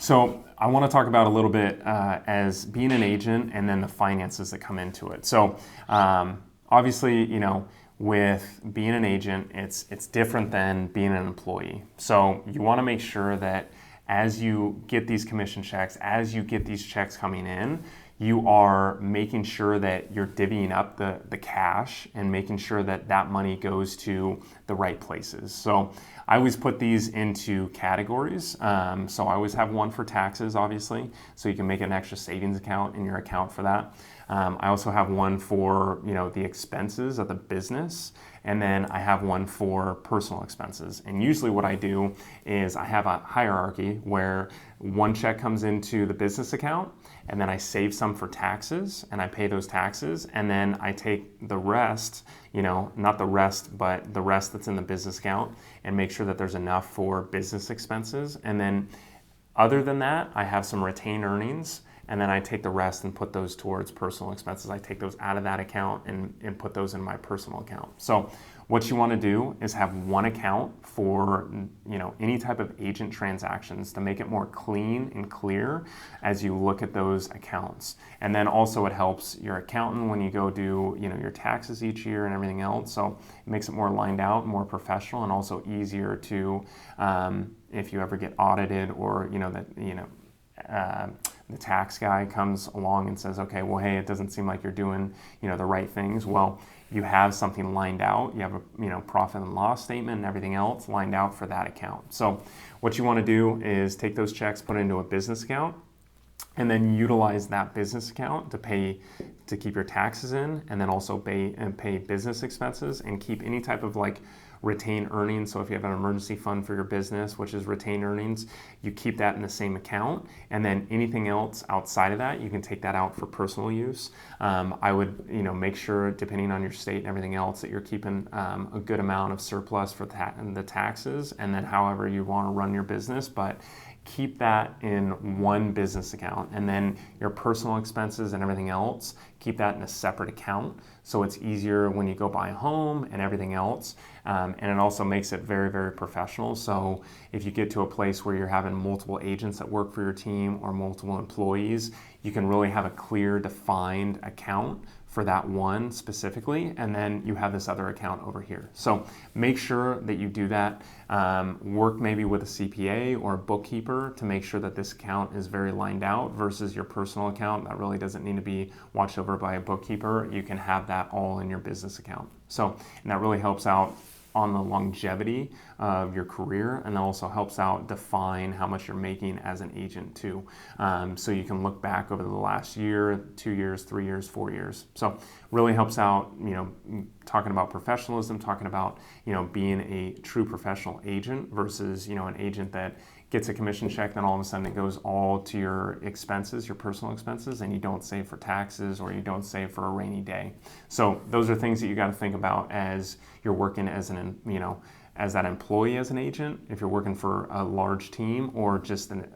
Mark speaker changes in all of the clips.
Speaker 1: So I want to talk about a little bit as being an agent and then the finances that come into it. So obviously, with being an agent, it's different than being an employee. So you want to make sure that as you get these commission checks, as you get these checks coming in, you are making sure that you're divvying up the cash and making sure that that money goes to the right places. So I always put these into categories. So I always have one for taxes, obviously, so you can make an extra savings account in your account for that. I also have one for the expenses of the business, and then I have one for personal expenses. And usually what I do is I have a hierarchy where one check comes into the business account, and then I save some for taxes, and I pay those taxes, and then I take the rest, not the rest, but the rest that's in the business account, and make sure that there's enough for business expenses. And then other than that, I have some retained earnings, and then I take the rest and put those towards personal expenses. I take those out of that account and put those in my personal account. So what you want to do is have one account for any type of agent transactions to make it more clean and clear as you look at those accounts. And then also it helps your accountant when you go do your taxes each year and everything else. So it makes it more lined out, more professional, and also easier to if you ever get audited or the tax guy comes along and says, okay, well, hey, it doesn't seem like you're doing, the right things. Well, you have something lined out. You have a, profit and loss statement and everything else lined out for that account. So what you want to do is take those checks, put it into a business account, and then utilize that business account to keep your taxes in, and then also pay business expenses and keep any type of retained earnings. So if you have an emergency fund for your business, which is retained earnings, you keep that in the same account. And then anything else outside of that, you can take that out for personal use. I would, make sure, depending on your state and everything else, that you're keeping a good amount of surplus for the taxes, and then however you want to run your business. But keep that in one business account, and then your personal expenses and everything else, keep that in a separate account, so it's easier when you go buy a home and everything else. And it also makes it very, very professional. So if you get to a place where you're having multiple agents that work for your team or multiple employees, you can really have a clear, defined account for that one specifically, and then you have this other account over here. So make sure that you do that. Work maybe with a CPA or a bookkeeper to make sure that this account is very lined out versus your personal account that really doesn't need to be watched over by a bookkeeper. You can have that all in your business account. So, and that really helps out on the longevity of your career, and that also helps out define how much you're making as an agent too. So you can look back over the last year, 2 years, 3 years, 4 years. So really helps out, talking about professionalism, talking about, being a true professional agent versus, an agent that gets a commission check, then all of a sudden it goes all to your expenses, your personal expenses, and you don't save for taxes or you don't save for a rainy day. So those are things that you got to think about as you're working as as that employee, as an agent, if you're working for a large team, or just an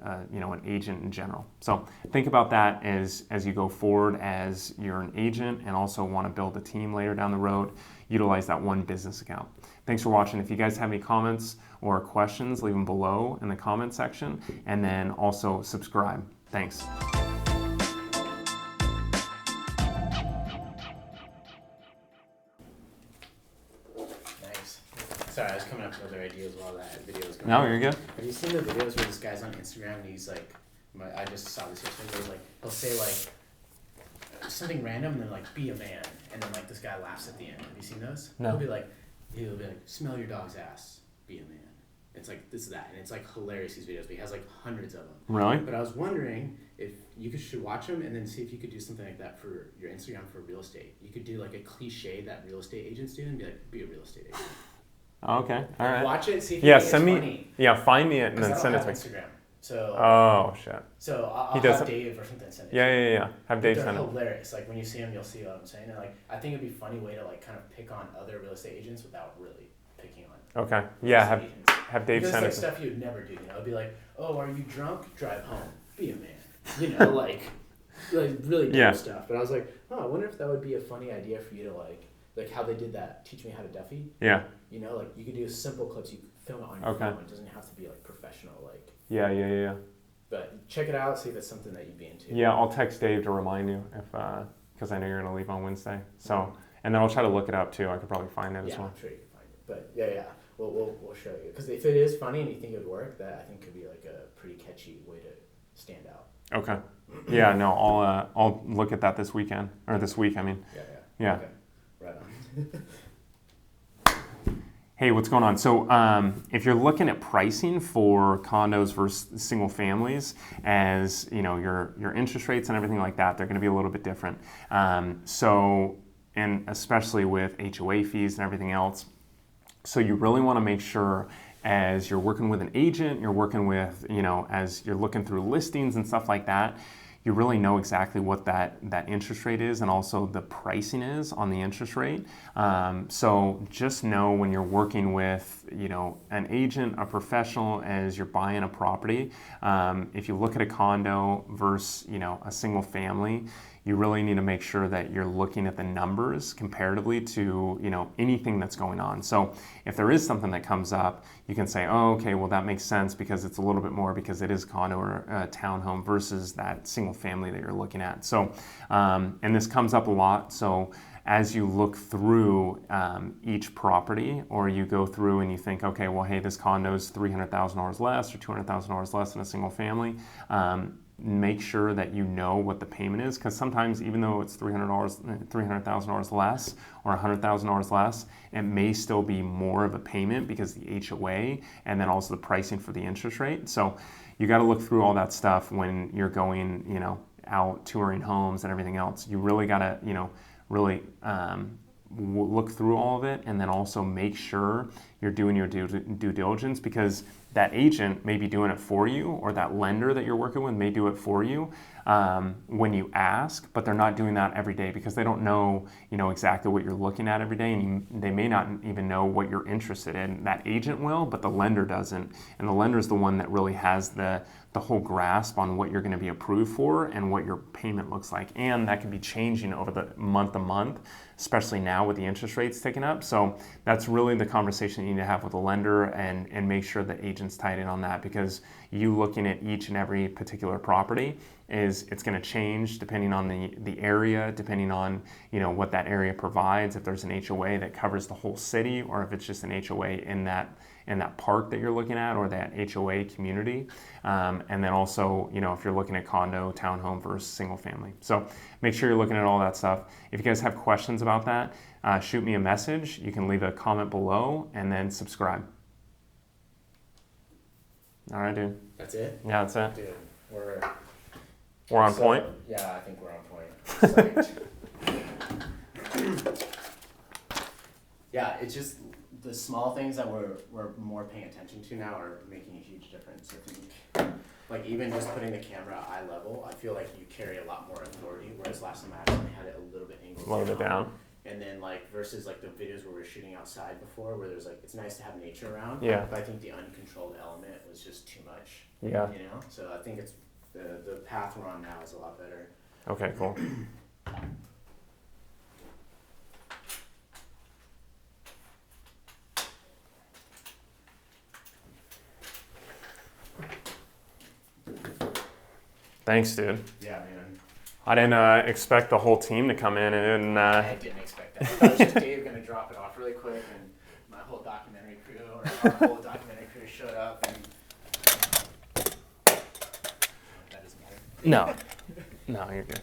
Speaker 1: agent in general. So think about that as you go forward, as you're an agent and also want to build a team later down the road. Utilize that one business account. Thanks for watching. If you guys have any comments or questions, leave them below in the comment section, and then also subscribe. Thanks.
Speaker 2: Nice. Sorry, I was coming up with other ideas while that video was going
Speaker 1: No,
Speaker 2: on.
Speaker 1: you're good.
Speaker 2: Have you seen the videos where this guy's on Instagram and he's like, I just saw this yesterday, he'll say something random and then be a man, and then this guy laughs at the end. Have you seen those?
Speaker 1: No.
Speaker 2: He'll be like, smell your dog's ass, be a man. It's this is that, and it's hilarious, these videos, but he has hundreds of them.
Speaker 1: Really?
Speaker 2: But I was wondering if you should watch them and then see if you could do something like that for your Instagram for real estate. You could do a cliche that real estate agents do and be a real estate agent.
Speaker 1: Okay, all right.
Speaker 2: Watch it, see if you think it's funny.
Speaker 1: Yeah, find me it and then send it to me.
Speaker 2: Instagram. So.
Speaker 1: Oh shit.
Speaker 2: So I'll have Dave or something send it.
Speaker 1: Yeah. Have Dave send it.
Speaker 2: They're hilarious. When you see them, you'll see what I'm saying. And I think it'd be a funny way to kind of pick on other real estate agents without really picking on.
Speaker 1: Okay. Yeah. Have Dave
Speaker 2: because
Speaker 1: send
Speaker 2: it's
Speaker 1: it.
Speaker 2: Stuff you'd never do. It'd be oh, are you drunk? Drive home. Be a man. Really dumb stuff. But I was I wonder if that would be a funny idea for you to how they did that. Teach me how to Duffy.
Speaker 1: Yeah.
Speaker 2: You could do simple clips. You could film it on your phone. It doesn't have to be professional.
Speaker 1: Yeah.
Speaker 2: But check it out, see if it's something that you'd be into.
Speaker 1: Yeah, I'll text Dave to remind you because I know you're going to leave on Wednesday. So, and then I'll try to look it up too. I could probably find it as well.
Speaker 2: I'm sure you can find it. But yeah, we'll show you. Because if it is funny and you think it would work, that I think could be like a pretty catchy way to stand out.
Speaker 1: Okay. Yeah, no, I'll look at that this weekend, or this week, I mean. Yeah.
Speaker 2: Okay. Right on.
Speaker 1: Hey, what's going on? So if you're looking at pricing for condos versus single families, as you know, your interest rates and everything like that, they're going to be a little bit different. And especially with HOA fees and everything else. So you really want to make sure as you're working with an agent, you're working with, as you're looking through listings and stuff like that, you really know exactly what that interest rate is and also the pricing is on the interest rate. So just know when you're working with, an agent, a professional, as you're buying a property, if you look at a condo versus, a single family, you really need to make sure that you're looking at the numbers comparatively to, anything that's going on. So if there is something that comes up, you can say, oh, okay, well, that makes sense because it's a little bit more because it is condo or a townhome versus that single family that you're looking at. So, and this comes up a lot. So as you look through each property, or you go through and you think, okay, well, hey, this condo is $300,000 less or $200,000 less than a single family, make sure that you know what the payment is, because sometimes even though it's $300,000 less or $100,000 less, it may still be more of a payment because the HOA and then also the pricing for the interest rate. So you got to look through all that stuff when you're going, out touring homes and everything else. You really got to, really look through all of it, and then also make sure you're doing your due diligence, because that agent may be doing it for you, or that lender that you're working with may do it for you when you ask, but they're not doing that every day because they don't know, exactly what you're looking at every day, and they may not even know what you're interested in. That agent will, but the lender doesn't, and the lender is the one that really has the whole grasp on what you're going to be approved for and what your payment looks like, and that can be changing over the month to month, especially now with the interest rates ticking up. So that's really the conversation you need to have with the lender, and make sure the agent's tied in on that, because you looking at each and every particular property it's going to change depending on the area, depending on what that area provides, if there's an HOA that covers the whole city, or if it's just an HOA in that park that you're looking at, or that HOA community. And then also, if you're looking at condo, townhome versus single family. So make sure you're looking at all that stuff. If you guys have questions about that, shoot me a message. You can leave a comment below and then subscribe. All right, dude.
Speaker 2: That's it?
Speaker 1: Yeah, that's it.
Speaker 2: Dude,
Speaker 1: we're on point?
Speaker 2: Yeah, I think we're on point. Yeah, it's just the small things that we're more paying attention to now are making a huge difference. I think, like, even just putting the camera at eye level, I feel like you carry a lot more authority, whereas last time I actually had it a little bit angled
Speaker 1: down. A little bit down.
Speaker 2: And then, versus the videos where we were shooting outside before, where there's it's nice to have nature around.
Speaker 1: Yeah.
Speaker 2: But I think the uncontrolled element was just too much.
Speaker 1: Yeah.
Speaker 2: So I think it's the path we're on now is a lot better.
Speaker 1: Okay, cool. Thanks, dude.
Speaker 2: Yeah, man.
Speaker 1: I didn't expect the whole team to come in, and
Speaker 2: I didn't expect that. I thought it was just Dave going to drop it off really quick, and my whole documentary crew, or our whole documentary crew showed up, and that doesn't matter.
Speaker 1: No, you're good.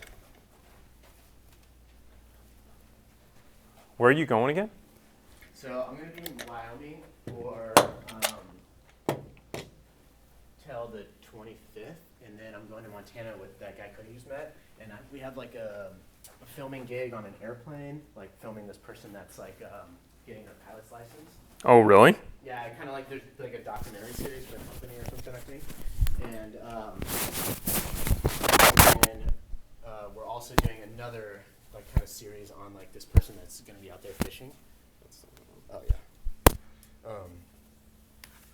Speaker 1: Where are you going again?
Speaker 2: So I'm going to be in Wyoming for till the 25th, and then I'm going to Montana with that guy Cody just met, and we have a filming gig on an airplane, filming this person that's getting their pilot's license.
Speaker 1: Oh, really?
Speaker 2: Yeah, kind of there's a documentary series for a company or something, I think, and we're also doing another kind of series on this person that's going to be out there fishing. Oh yeah.